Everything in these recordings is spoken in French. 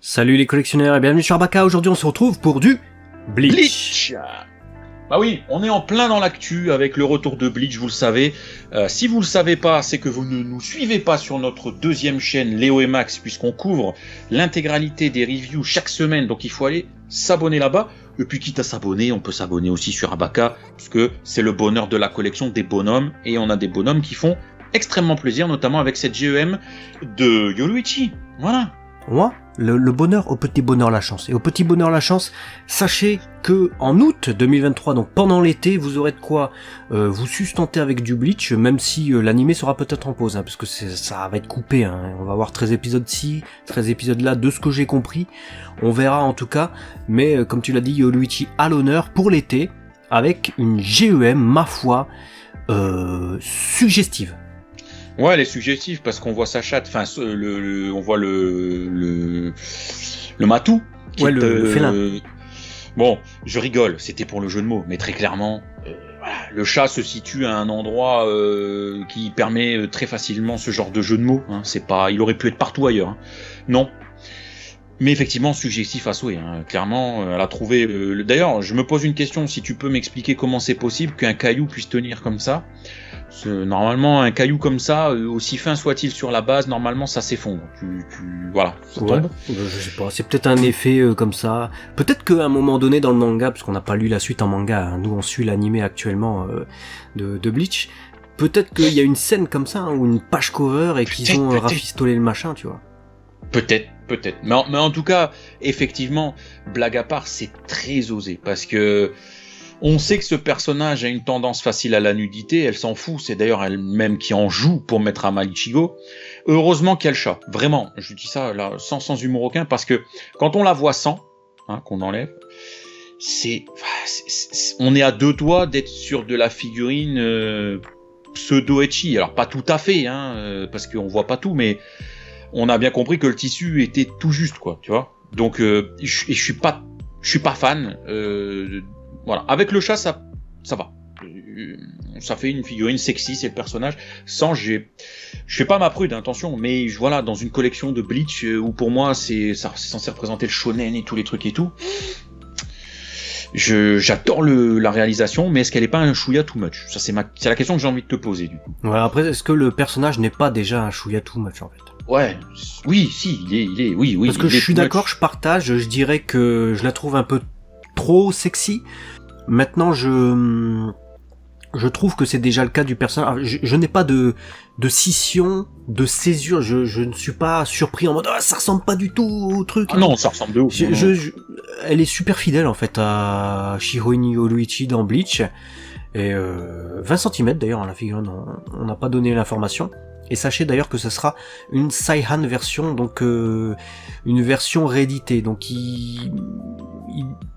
Salut les collectionneurs et bienvenue sur Abaka. Aujourd'hui on se retrouve pour du Bleach. Bah oui, on est en plein dans l'actu avec le retour de Bleach, vous le savez. Si vous le savez pas, c'est que vous ne nous suivez pas sur notre deuxième chaîne Léo et Max, puisqu'on couvre l'intégralité des reviews chaque semaine, donc il faut aller s'abonner là-bas. Et puis quitte à s'abonner, on peut s'abonner aussi sur Abaka, parce que c'est le bonheur de la collection des bonhommes, et on a des bonhommes qui font extrêmement plaisir, notamment avec cette GEM de Yoruichi. Voilà. Moi, le bonheur au petit bonheur la chance. Et au petit bonheur la chance, sachez que en août 2023, donc pendant l'été, vous aurez de quoi vous sustenter avec du Bleach, même si l'animé sera peut-être en pause, parce que ça va être coupé. On va avoir 13 épisodes ci, 13 épisodes là, de ce que j'ai compris. On verra en tout cas. Mais comme tu l'as dit, Yoruichi à l'honneur pour l'été, avec une GEM, ma foi, suggestive. Ouais, elle est suggestive parce qu'on voit sa chatte, enfin, on voit le matou. Ouais, le félin. Bon, je rigole, c'était pour le jeu de mots, mais très clairement, voilà, le chat se situe à un endroit qui permet très facilement ce genre de jeu de mots. C'est pas, il aurait pu être partout ailleurs. Non. Mais effectivement, suggestif à souhait. Clairement, elle a trouvé. D'ailleurs, je me pose une question. Si tu peux m'expliquer comment c'est possible qu'un caillou puisse tenir comme ça. Normalement, un caillou comme ça, aussi fin soit-il sur la base, normalement ça s'effondre. Voilà, ça tombe. Je sais pas, c'est peut-être un effet comme ça. Peut-être qu'à un moment donné dans le manga, parce qu'on n'a pas lu la suite en manga, nous on suit l'animé actuellement de Bleach, peut-être qu'il y a une scène comme ça, ou une page cover, et qu'ils ont rafistolé le machin, tu vois. Peut-être. Mais en tout cas, effectivement, blague à part, c'est très osé, parce que on sait que ce personnage a une tendance facile à la nudité, elle s'en fout, c'est d'ailleurs elle-même qui en joue pour mettre à mal Ichigo. Heureusement qu'il y a le chat, vraiment, je dis ça là sans humour aucun, parce que quand on la voit sans, qu'on enlève, on est à deux doigts d'être sur de la figurine pseudo-ecchi, alors pas tout à fait, parce qu'on voit pas tout, mais on a bien compris que le tissu était tout juste, quoi, tu vois. Donc je suis pas fan. Voilà, avec le chat ça va. Ça fait une figurine sexy, c'est le personnage. Sans, je fais pas ma prude, attention, mais voilà, dans une collection de Bleach où pour moi c'est censé représenter le shonen et tous les trucs et tout. J'adore la réalisation, mais est-ce qu'elle est pas un chouïa too much? Ça c'est la question que j'ai envie de te poser du coup. Ouais, après est-ce que le personnage n'est pas déjà un chouïa too much en fait? Ouais, oui, si, il est, oui. Parce que je suis d'accord, je partage, je dirais que je la trouve un peu trop sexy. Maintenant, je trouve que c'est déjà le cas du personnage. Je n'ai pas de scission, de césure. Je ne suis pas surpris en mode ça ressemble pas du tout au truc. Ah non, ça ressemble de ouf. Elle est super fidèle en fait à Shirohei Yoruichi dans Bleach. Et 20 cm d'ailleurs la figurine, on n'a pas donné l'information. Et sachez d'ailleurs que ce sera une Saihan version, donc une version rééditée. Donc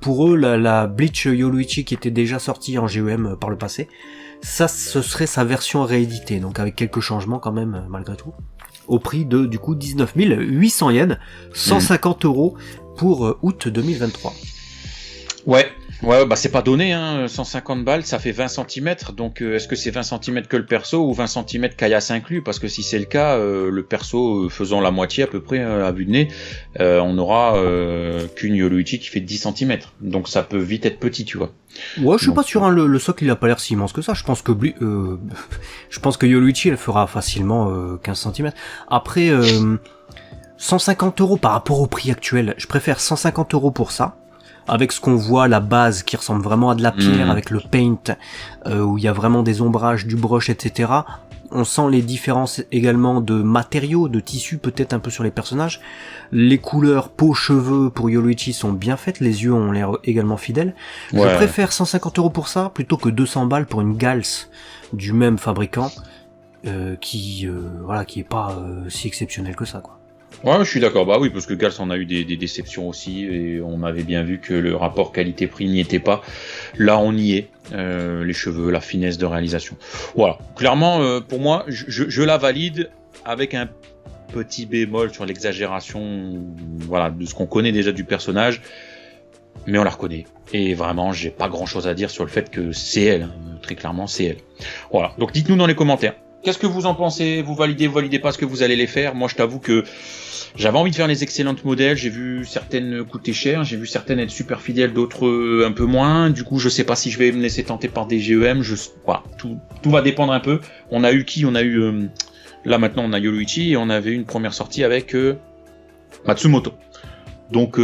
pour eux, la Bleach Yoruichi qui était déjà sortie en GEM par le passé, ça ce serait sa version rééditée, donc avec quelques changements quand même malgré tout. Au prix de du coup 19 800 yens, 150 € pour août 2023. Ouais, bah c'est pas donné, 150 balles, ça fait 20 cm, donc est-ce que c'est 20 cm que le perso ou 20 cm caillasse inclus? Parce que si c'est le cas, le perso faisant la moitié à peu près à vue de nez, on aura qu'une Yoruichi qui fait 10 cm, donc ça peut vite être petit, tu vois. Ouais, je suis pas sûr, le socle il a pas l'air si immense que ça, je pense que Yoruichi elle fera facilement 15 cm. Après, 150 € par rapport au prix actuel, je préfère 150 € pour ça. Avec ce qu'on voit, la base qui ressemble vraiment à de la pierre, avec le paint, où il y a vraiment des ombrages, du brush, etc. On sent les différences également de matériaux, de tissus peut-être un peu sur les personnages. Les couleurs peau, cheveux pour Yoruichi sont bien faites, les yeux ont l'air également fidèles. Ouais. Je préfère 150 € pour ça, plutôt que 200 balles pour une Gals du même fabricant, qui est pas si exceptionnel que ça, quoi. Ouais, je suis d'accord. Bah oui, parce que Gals en a eu des déceptions aussi, et on avait bien vu que le rapport qualité-prix n'y était pas. Là, on y est. Les cheveux, la finesse de réalisation. Voilà. Clairement, pour moi, je la valide avec un petit bémol sur l'exagération, voilà, de ce qu'on connaît déjà du personnage. Mais on la reconnaît. Et vraiment, j'ai pas grand-chose à dire sur le fait que c'est elle. Très clairement, c'est elle. Voilà. Donc, dites-nous dans les commentaires. Qu'est-ce que vous en pensez? Vous validez pas ce que vous allez les faire? Moi, je t'avoue que J'avais envie de faire les excellentes modèles, j'ai vu certaines coûter cher, j'ai vu certaines être super fidèles, d'autres un peu moins. Du coup, je sais pas si je vais me laisser tenter par des GEM. Voilà, tout va dépendre un peu. On a eu là maintenant on a Yoruichi et on avait eu une première sortie avec Matsumoto. Donc,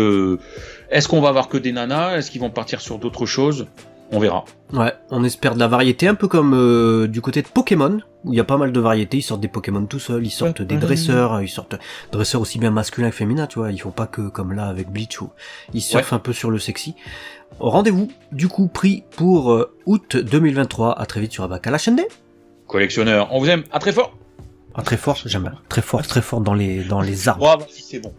est-ce qu'on va avoir que des nanas? Est-ce qu'ils vont partir sur d'autres choses? On verra. Ouais, on espère de la variété, un peu comme du côté de Pokémon, où il y a pas mal de variétés, ils sortent des Pokémon tout seuls, ils sortent des dresseurs, ils sortent dresseurs aussi bien masculins que féminins, tu vois, ils font pas que comme là avec Bleach, où ils surfent un peu sur le sexy. Rendez-vous, du coup, pris pour août 2023, à très vite sur Abaka, la chaîne des collectionneurs. On vous aime, à très fort. très fort, j'aime bien, très fort dans les arbres. Oh, vas-y, c'est bon.